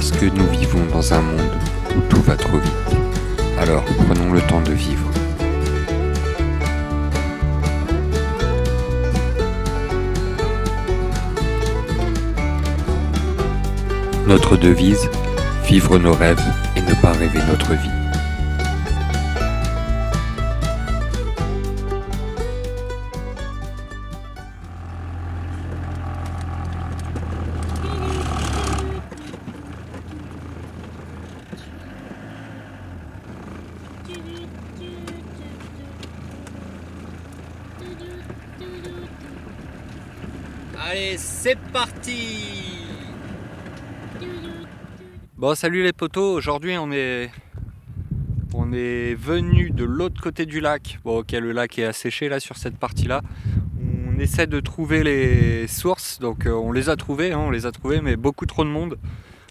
Parce que nous vivons dans un monde où tout va trop vite. Alors prenons le temps de vivre. Notre devise, vivre nos rêves et ne pas rêver notre vie. Allez, c'est parti! Bon, salut les potos, aujourd'hui on est venu de l'autre côté du lac. Bon, ok, le lac est asséché là sur cette partie-là. On essaie de trouver les sources, donc on les a trouvées, mais beaucoup trop de monde.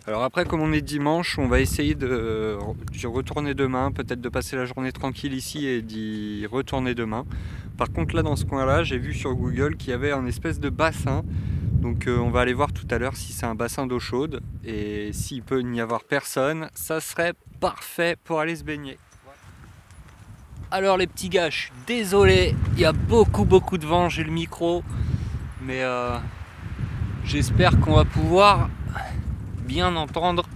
Alors après, comme on est dimanche, on va essayer d'y retourner demain, peut-être de passer la journée tranquille ici et d'y retourner demain. Par contre là, dans ce coin-là, j'ai vu sur Google qu'il y avait un espèce de bassin. Donc on va aller voir tout à l'heure si c'est un bassin d'eau chaude. Et s'il peut n'y avoir personne, ça serait parfait pour aller se baigner. Alors les petits gars, je suis désolé, il y a beaucoup de vent, j'ai le micro. Mais j'espère qu'on va pouvoir bien entendre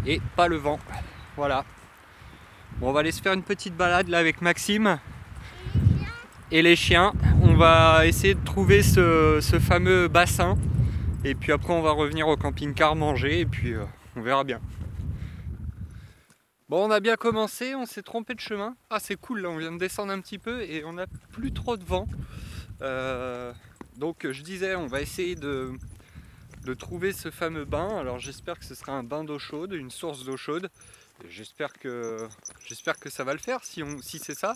et pas le vent. Voilà. Bon, on va aller se faire une petite balade là avec Maxime et les chiens. On va essayer de trouver ce fameux bassin et puis après on va revenir au camping-car manger et puis on verra bien. Bon, on a bien commencé, on s'est trompé de chemin. Ah, c'est cool, là on vient de descendre un petit peu et on n'a plus trop de vent. Donc je disais, on va essayer de trouver ce fameux bain. Alors j'espère que ce sera un bain d'eau chaude, une source d'eau chaude. J'espère que ça va le faire. Si c'est ça,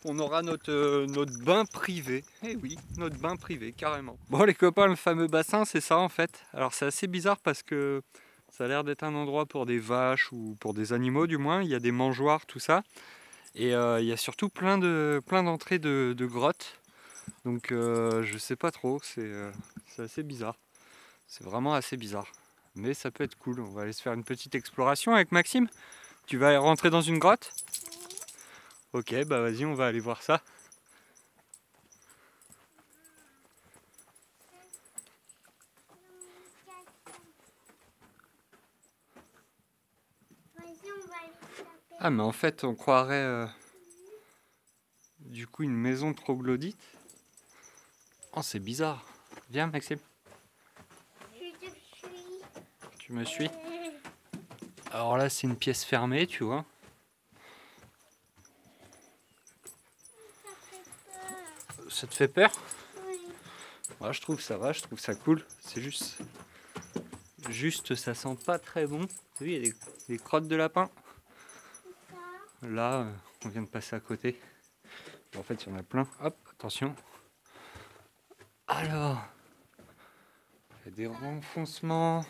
on aura notre bain privé. Eh oui, notre bain privé, carrément. Bon les copains, le fameux bassin, c'est ça en fait. Alors c'est assez bizarre parce que ça a l'air d'être un endroit pour des vaches ou pour des animaux du moins. Il y a des mangeoires, tout ça. Et il y a surtout plein d'entrées de grottes. Donc je sais pas trop, c'est assez bizarre. C'est vraiment assez bizarre, mais ça peut être cool. On va aller se faire une petite exploration avec Maxime. Tu vas rentrer dans une grotte? Ok, bah vas-y, on va aller voir ça. Ah, mais en fait, on croirait du coup une maison troglodyte. Oh, c'est bizarre. Viens, Maxime. Tu me suis? Alors là, c'est une pièce fermée, tu vois. Ça te fait peur? Oui. Ouais, je trouve ça va, je trouve ça cool. C'est juste, ça sent pas très bon. Tu as vu, il y a des crottes de lapin. Là, on vient de passer à côté. En fait, il y en a plein. Hop, attention. Alors, il y a des renfoncements.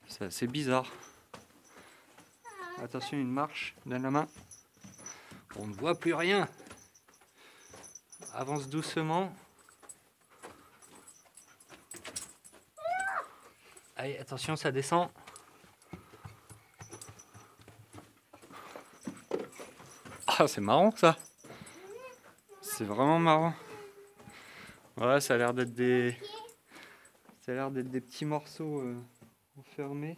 C'est assez bizarre. Attention, une marche, donne la main. On ne voit plus rien. Avance doucement. Allez, attention, ça descend. Ah, c'est marrant ça. C'est vraiment marrant. Voilà, ça a l'air d'être des petits morceaux enfermés.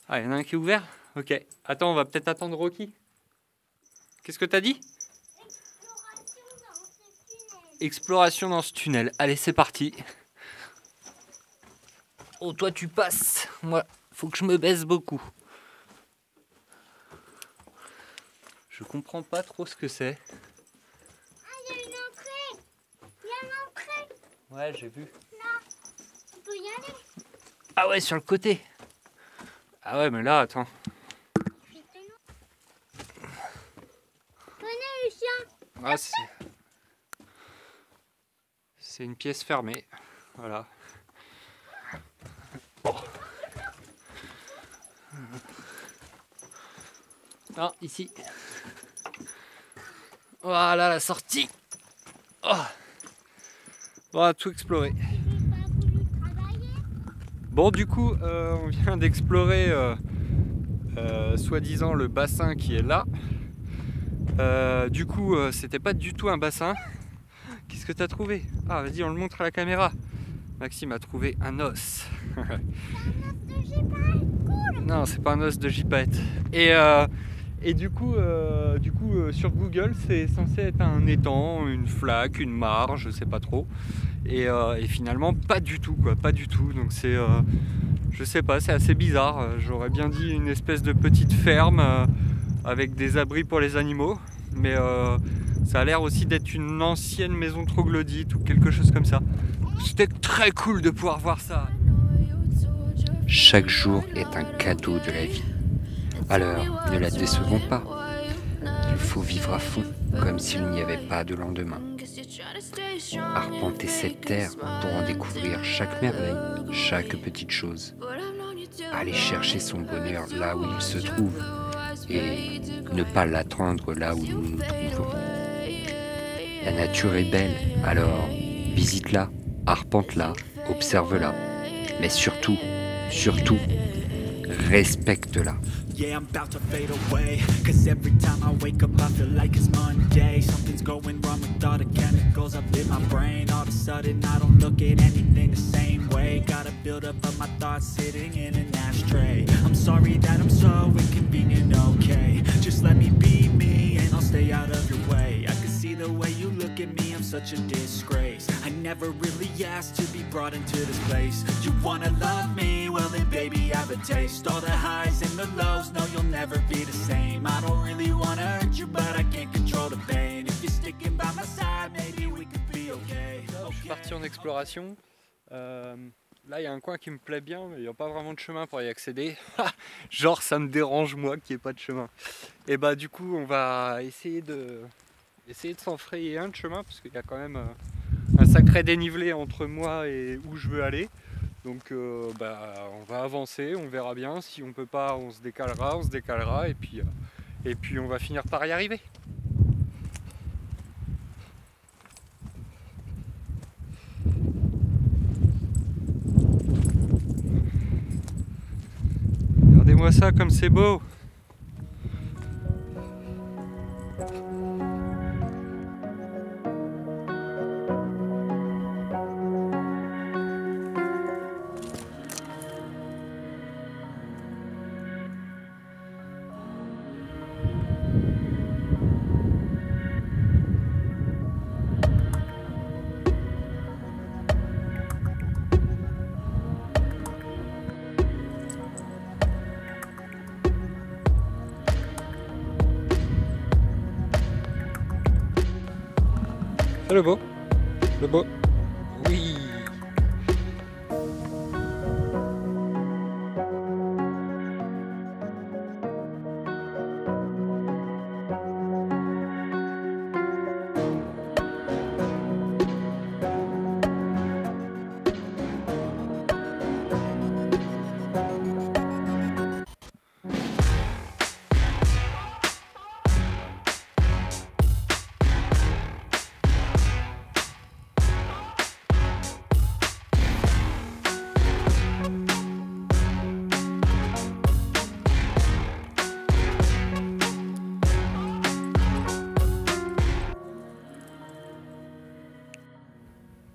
Ah, il y en a un qui est ouvert? Ok. Attends, on va peut-être attendre Rocky. Qu'est-ce que t'as dit? Exploration dans ce tunnel. Allez, c'est parti. Oh, toi, tu passes. Moi, faut que je me baisse beaucoup. Je comprends pas trop ce que c'est. Ah, il y a une entrée. Il y a une entrée. Ouais, j'ai vu. Là, on peut y aller. Ah ouais, sur le côté. Ah ouais, mais là, attends. Venez les chiens. Ah, c'est une pièce fermée. Voilà. Oh. Non, ici. Voilà la sortie. Oh. On va tout explorer. J'ai pas voulu travailler. Bon, du coup, on vient d'explorer soi-disant le bassin qui est là. Du coup, c'était pas du tout un bassin. Qu'est-ce que tu as trouvé? Ah, vas-y, on le montre à la caméra. Maxime a trouvé un os. C'est un os de gypaète. Cool. Non, c'est pas un os de gypaète. Et du coup, sur Google, c'est censé être un étang, une flaque, une mare, je sais pas trop. Et finalement, pas du tout, quoi, pas du tout. Donc c'est, je sais pas, c'est assez bizarre. J'aurais bien dit une espèce de petite ferme avec des abris pour les animaux, mais ça a l'air aussi d'être une ancienne maison troglodyte ou quelque chose comme ça. C'était très cool de pouvoir voir ça. Chaque jour est un cadeau de la vie. Alors, ne la décevons pas. Il faut vivre à fond, comme s'il n'y avait pas de lendemain. Arpenter cette terre pour en découvrir chaque merveille, chaque petite chose. Aller chercher son bonheur là où il se trouve et ne pas l'attendre là où nous nous trouvons. La nature est belle, alors visite-la, arpente-la, observe-la. Mais surtout, respecte-la. Yeah, I'm about to fade away. Cause every time I wake up, I feel like it's Monday. Something's going wrong with all the chemicals up in my brain. All of a sudden, I don't look at anything the same way. Gotta build up of my thoughts sitting in an ashtray. I'm sorry that I'm so inconvenient, okay? Just let me be me and I'll stay out of your way. I can see the way you look at me, I'm such a disgrace. I never really asked to be brought into this place. You wanna love me? Well then baby, I have a taste. All the highs and the lows, no you'll never be the same. I don't really wanna hurt you, but I can't control the pain. If you're sticking by my side, maybe we could be okay. Je suis parti en exploration. Là, il y a un coin qui me plaît bien, mais il n'y a pas vraiment de chemin pour y accéder. Genre, ça me dérange moi qu'il n'y ait pas de chemin. Et bah, du coup, on va essayer de s'en frayer un de chemin, parce qu'il y a quand même un sacré dénivelé entre moi et où je veux aller. Donc, on va avancer, on verra bien. Si on peut pas, on se décalera, et puis on va finir par y arriver. Regardez-moi ça comme c'est beau. C'est le beau. Le beau. Oui.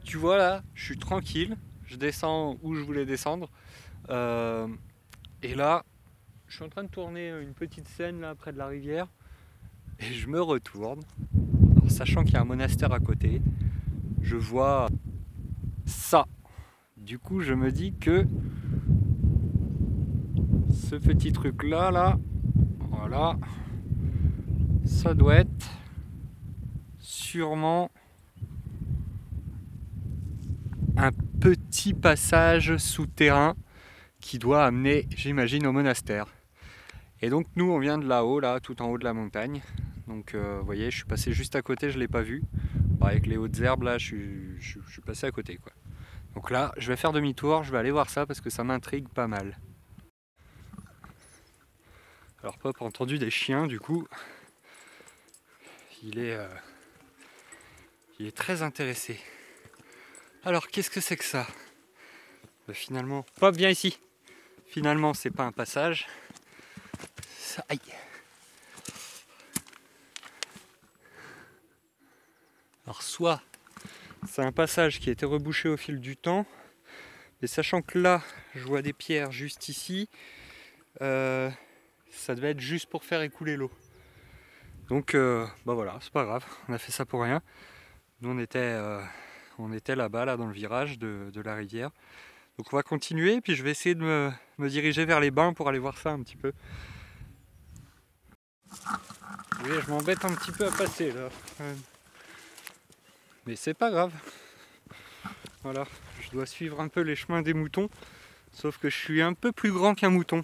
Tu vois là, je suis tranquille, je descends où je voulais descendre. Et là, je suis en train de tourner une petite scène là près de la rivière. Et je me retourne, alors, sachant qu'il y a un monastère à côté. Je vois ça. Du coup, je me dis que ce petit truc là, voilà, ça doit être sûrement un petit passage souterrain qui doit amener, j'imagine, au monastère. Et donc nous, on vient de là-haut, là, tout en haut de la montagne. Donc vous voyez, je suis passé juste à côté, je ne l'ai pas vu. Avec les hautes herbes, là, je suis passé à côté, quoi. Donc là, je vais faire demi-tour, je vais aller voir ça parce que ça m'intrigue pas mal. Alors Pop a entendu des chiens, du coup, il est très intéressé. Alors qu'est-ce que c'est que ça? Finalement, hop, viens ici. Finalement, c'est pas un passage. Ça, aïe. Alors soit c'est un passage qui a été rebouché au fil du temps, mais sachant que là, je vois des pierres juste ici, ça devait être juste pour faire écouler l'eau. Donc, bah voilà, c'est pas grave, on a fait ça pour rien. Nous, on était là-bas, là, dans le virage de la rivière. Donc on va continuer, puis je vais essayer de me diriger vers les bains pour aller voir ça un petit peu. Oui, je m'embête un petit peu à passer là. Mais c'est pas grave. Voilà, je dois suivre un peu les chemins des moutons, sauf que je suis un peu plus grand qu'un mouton.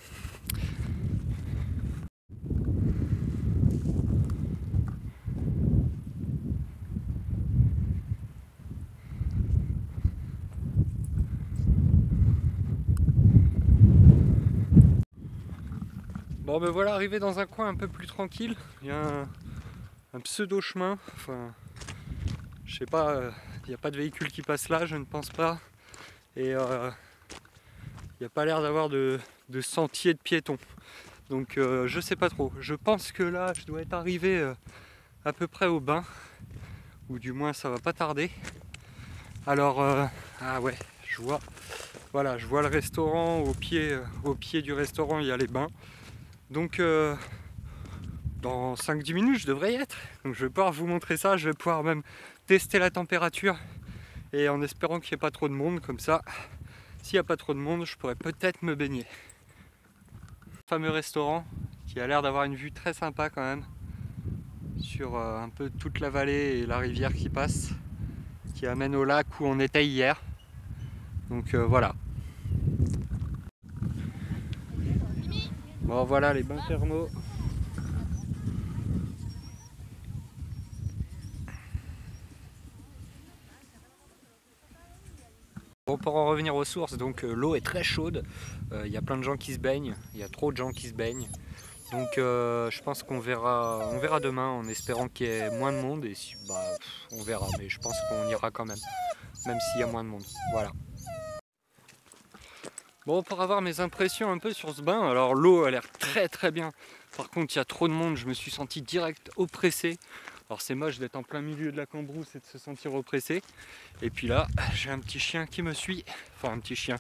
Bon ben voilà, arrivé dans un coin un peu plus tranquille, il y a un pseudo chemin, enfin je sais pas, il n'y a pas de véhicule qui passe là, je ne pense pas, et il n'y a pas l'air d'avoir de sentier de piétons, donc je sais pas trop. Je pense que là je dois être arrivé à peu près au bain, ou du moins ça va pas tarder. Alors ah ouais, je vois, voilà, je vois le restaurant, au pied du restaurant il y a les bains. Donc dans 5-10 minutes je devrais y être. Donc je vais pouvoir vous montrer ça, je vais pouvoir même tester la température. Et en espérant qu'il n'y ait pas trop de monde, comme ça, s'il n'y a pas trop de monde, je pourrais peut-être me baigner. Fameux restaurant qui a l'air d'avoir une vue très sympa quand même. Sur un peu toute la vallée et la rivière qui passe. Qui amène au lac où on était hier. Donc voilà. Bon voilà les bains thermaux. Bon, pour en revenir aux sources, donc l'eau est très chaude, il y a plein de gens qui se baignent, il y a trop de gens qui se baignent. Donc je pense qu'on verra demain en espérant qu'il y ait moins de monde et si, bah, on verra, mais je pense qu'on ira quand même s'il y a moins de monde. Voilà. Bon, pour avoir mes impressions un peu sur ce bain, alors l'eau a l'air très très bien. Par contre, il y a trop de monde, je me suis senti direct oppressé. Alors c'est moche d'être en plein milieu de la cambrousse et de se sentir oppressé. Et puis là, j'ai un petit chien qui me suit. Enfin un petit chien,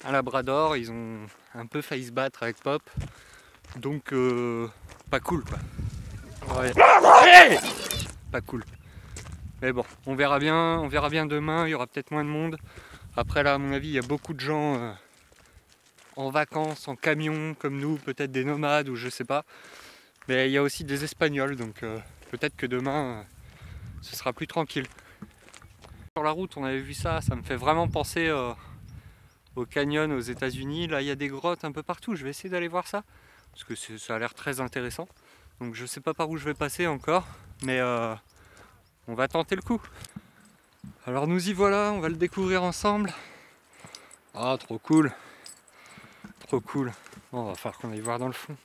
un labrador, ils ont un peu failli se battre avec Pop. Donc pas cool quoi. Ouais. Hey, pas cool. Mais bon, on verra bien demain, il y aura peut-être moins de monde. Après là, à mon avis, il y a beaucoup de gens en vacances, en camion, comme nous, peut-être des nomades ou je sais pas. Mais il y a aussi des Espagnols, donc peut-être que demain, ce sera plus tranquille. Sur la route, on avait vu ça, ça me fait vraiment penser au canyon aux États-Unis. Là, il y a des grottes un peu partout, je vais essayer d'aller voir ça, parce que ça a l'air très intéressant. Donc je sais pas par où je vais passer encore, mais on va tenter le coup. Alors nous y voilà, on va le découvrir ensemble. Ah, trop cool. Trop cool. Bon, on va falloir qu'on aille voir dans le fond.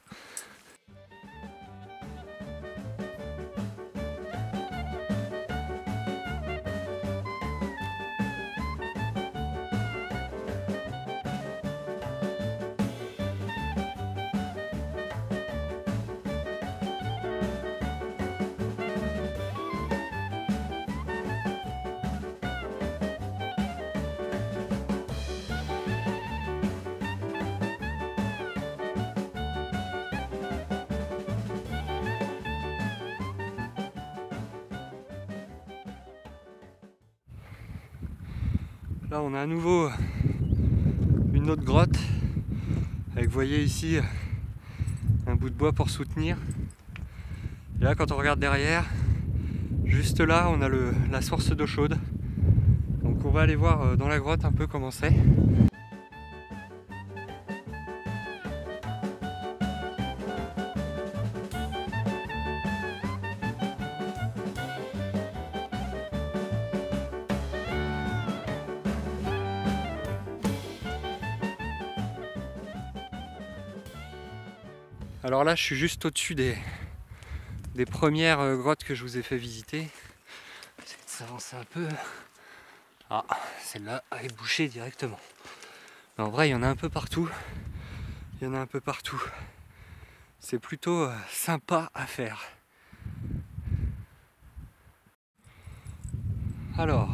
Là on a à nouveau une autre grotte avec, vous voyez ici, un bout de bois pour soutenir. Et là quand on regarde derrière, juste là on a la source d'eau chaude. Donc on va aller voir dans la grotte un peu comment c'est. Alors là je suis juste au-dessus des premières grottes que je vous ai fait visiter. J'essaie de s'avancer un peu. Ah, celle-là est bouchée directement. Mais en vrai, il y en a un peu partout. Il y en a un peu partout. C'est plutôt sympa à faire. Alors,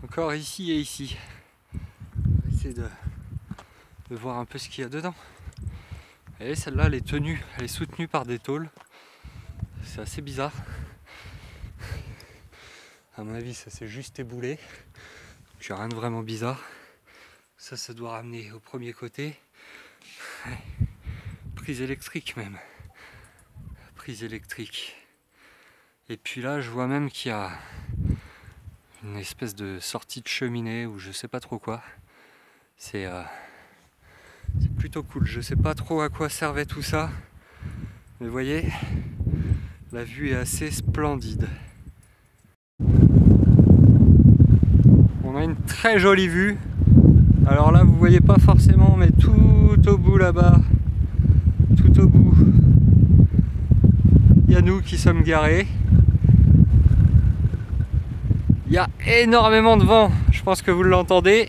encore ici et ici. On va essayer de voir un peu ce qu'il y a dedans. Et celle-là, elle est tenue, elle est soutenue par des tôles. C'est assez bizarre. À mon avis, ça s'est juste éboulé. Donc, il n'y a rien de vraiment bizarre. Ça doit ramener au premier côté. Ouais. Prise électrique même. Prise électrique. Et puis là, je vois même qu'il y a une espèce de sortie de cheminée ou je sais pas trop quoi. C'est plutôt cool. Je sais pas trop à quoi servait tout ça. Mais vous voyez, la vue est assez splendide. On a une très jolie vue. Alors là, vous voyez pas forcément, mais tout au bout là-bas, tout au bout, il y a nous qui sommes garés. Il y a énormément de vent, je pense que vous l'entendez.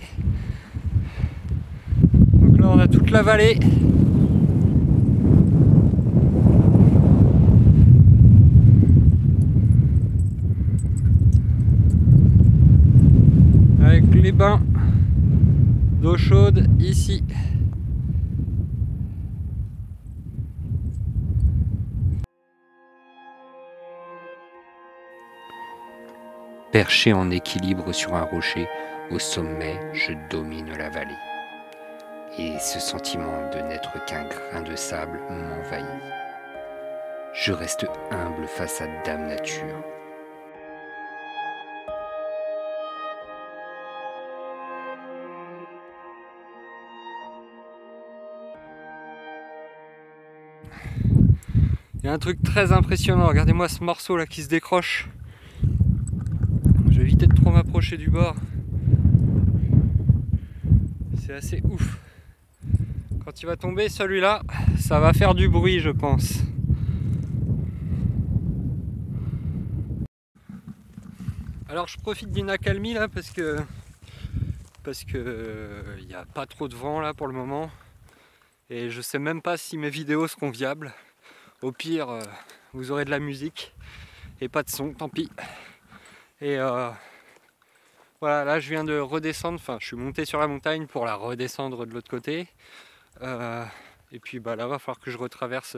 Donc là, on a toute la vallée. Avec les bains d'eau chaude ici. Perché en équilibre sur un rocher, au sommet, je domine la vallée. Et ce sentiment de n'être qu'un grain de sable m'envahit. Je reste humble face à Dame Nature. Il y a un truc très impressionnant, regardez-moi ce morceau là qui se décroche. Je vais éviter de trop m'approcher du bord. C'est assez ouf. Quand il va tomber celui-là, ça va faire du bruit je pense. Alors je profite d'une accalmie là parce que il n'y a pas trop de vent là pour le moment. Et je sais même pas si mes vidéos seront viables. Au pire, vous aurez de la musique et pas de son, tant pis. Et voilà, là je viens de redescendre, enfin je suis monté sur la montagne pour la redescendre de l'autre côté. Et puis bah là va falloir que je retraverse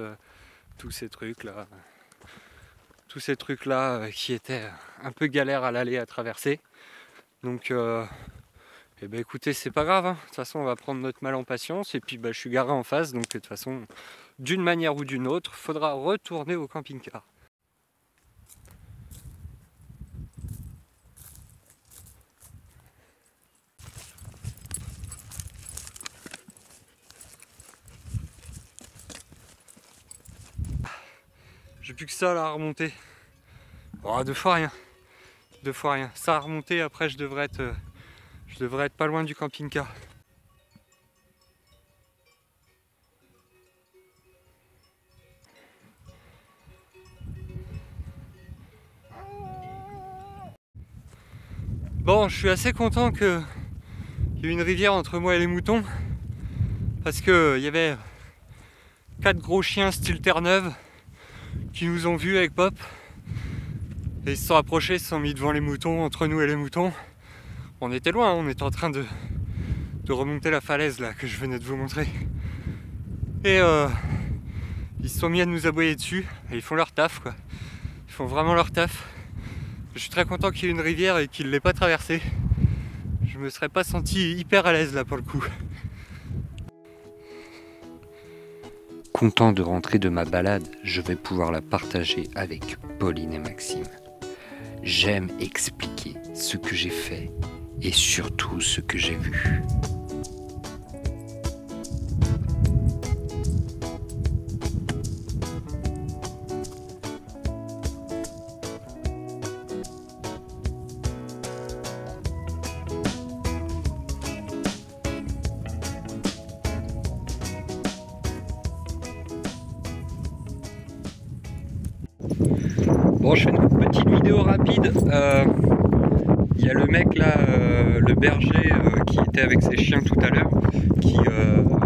tous ces trucs là. Tous ces trucs là qui étaient un peu galère à l'aller à traverser. Donc eh ben, écoutez, c'est pas grave, hein. De toute façon on va prendre notre mal en patience. Et puis bah, je suis garé en face, donc de toute façon, d'une manière ou d'une autre, faudra retourner au camping-car. J'ai plus que ça là à remonter. Oh, deux fois rien. Deux fois rien. Ça à remonter, après je devrais être pas loin du camping-car. Bon, je suis assez content qu'il y ait une rivière entre moi et les moutons. Parce que il y avait 4 gros chiens style Terre-Neuve qui nous ont vus avec Pop. Et ils se sont approchés, ils se sont mis devant les moutons, entre nous et les moutons. On était loin, on était en train de remonter la falaise là que je venais de vous montrer. Et ils se sont mis à nous aboyer dessus. Et ils font leur taf quoi. Ils font vraiment leur taf. Je suis très content qu'il y ait une rivière et qu'il ne l'ait pas traversée. Je me serais pas senti hyper à l'aise là pour le coup. Content de rentrer de ma balade, je vais pouvoir la partager avec Pauline et Maxime. J'aime expliquer ce que j'ai fait et surtout ce que j'ai vu. Bon, je fais une petite vidéo rapide. il y a le mec là, le berger qui était avec ses chiens tout à l'heure, qui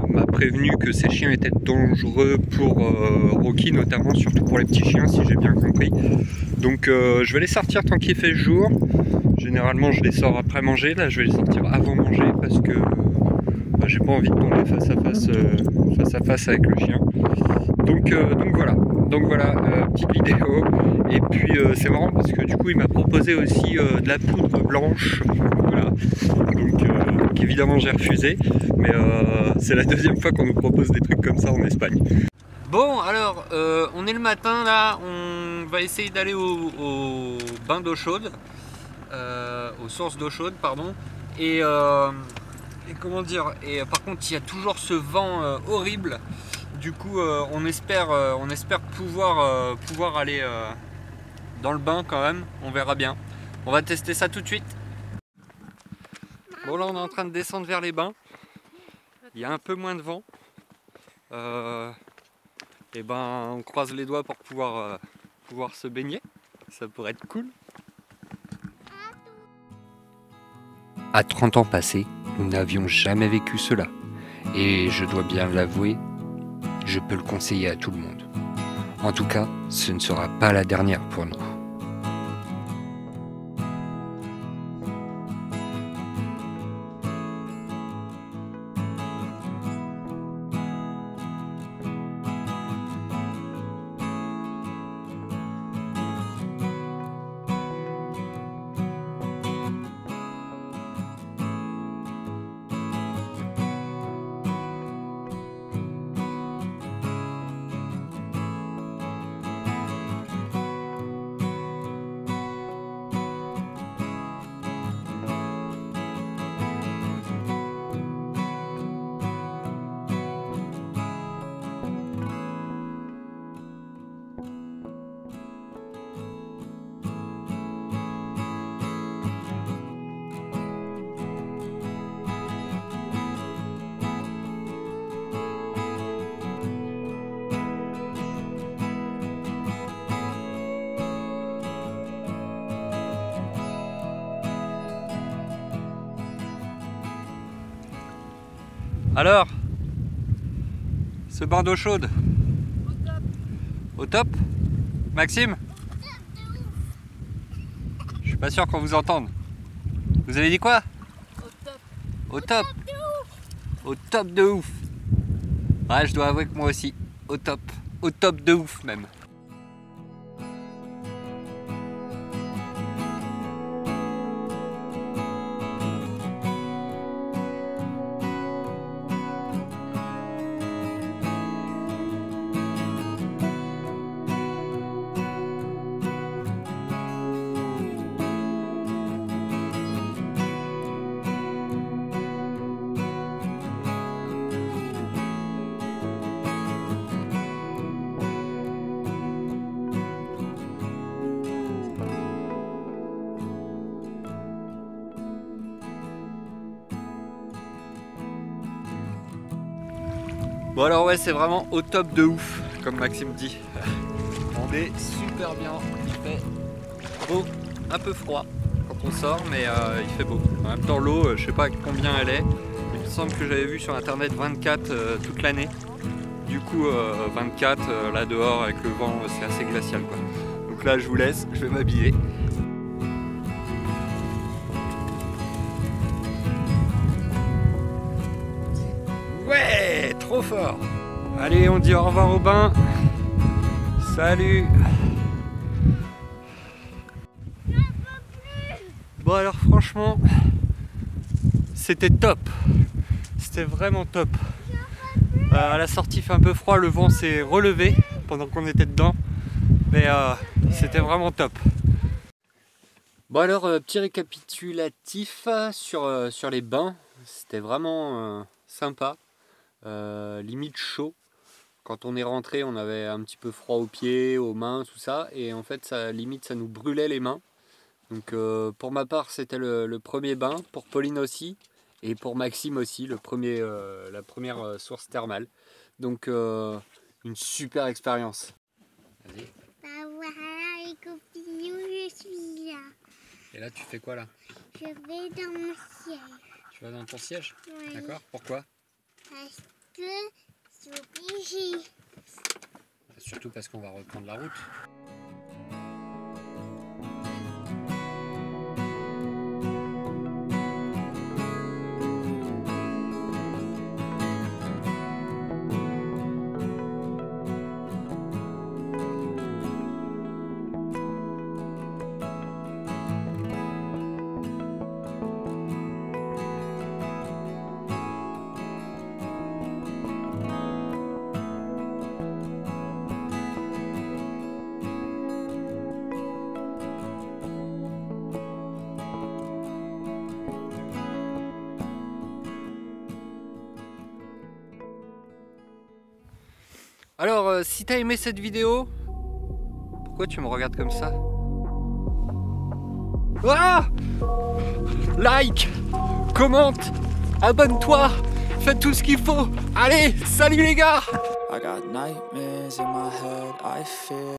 m'a prévenu que ces chiens étaient dangereux pour Rocky, notamment, surtout pour les petits chiens, si j'ai bien compris. Donc je vais les sortir tant qu'il fait jour. Généralement je les sors après manger, là je vais les sortir avant manger parce que j'ai pas envie de tomber face à face avec le chien. Donc voilà, petite vidéo. Et puis c'est marrant parce que du coup il m'a proposé aussi de la poudre blanche. Voilà. Donc évidemment j'ai refusé. Mais c'est la deuxième fois qu'on nous propose des trucs comme ça en Espagne. Bon alors on est le matin là, on va essayer d'aller au bain d'eau chaude. Aux sources d'eau chaude pardon. Et comment dire, et par contre il y a toujours ce vent horrible. Du coup on espère pouvoir aller dans le bain quand même, on verra bien. On va tester ça tout de suite. Bon là on est en train de descendre vers les bains. Il y a un peu moins de vent. Et ben on croise les doigts pour pouvoir se baigner. Ça pourrait être cool. À 30 ans passés, nous n'avions jamais vécu cela. Et je dois bien l'avouer, je peux le conseiller à tout le monde. En tout cas, ce ne sera pas la dernière pour nous. Alors, ce bain d'eau chaude, au top, Maxime? Je suis pas sûr qu'on vous entende. Vous avez dit quoi? Au top. Au top de ouf. Ouais, je dois avouer que moi aussi, au top de ouf même. Bon alors ouais, c'est vraiment au top de ouf, comme Maxime dit. On est super bien, il fait beau, un peu froid quand on sort, mais il fait beau. En même temps l'eau, je sais pas combien elle est, il me semble que j'avais vu sur internet 24 toute l'année. Du coup 24 là dehors avec le vent, c'est assez glacial quoi. Donc là je vous laisse, je vais m'habiller. Ouais, trop fort. Allez, on dit au revoir au bain. Salut. Bon alors franchement, c'était top. C'était vraiment top. À la sortie il fait un peu froid, le vent s'est relevé pendant qu'on était dedans. Mais c'était vraiment top. Bon alors, petit récapitulatif sur les bains. C'était vraiment sympa. Limite chaud. Quand on est rentré, on avait un petit peu froid aux pieds, aux mains, tout ça. Et en fait, ça nous brûlait les mains. Donc pour ma part, c'était le premier bain. Pour Pauline aussi. Et pour Maxime aussi, la première source thermale. Donc une super expérience. Vas-y. Bah voilà les copines, je suis là. Et là, tu fais quoi là? Je vais dans mon siège. Tu vas dans ton siège? Oui. D'accord. Pourquoi? Parce que c'est obligé. Surtout parce qu'on va reprendre la route. Alors, si t'as aimé cette vidéo, pourquoi tu me regardes comme ça? Ah! Like, commente, abonne-toi, fais tout ce qu'il faut. Allez, salut les gars! I got nightmares in my head, I fear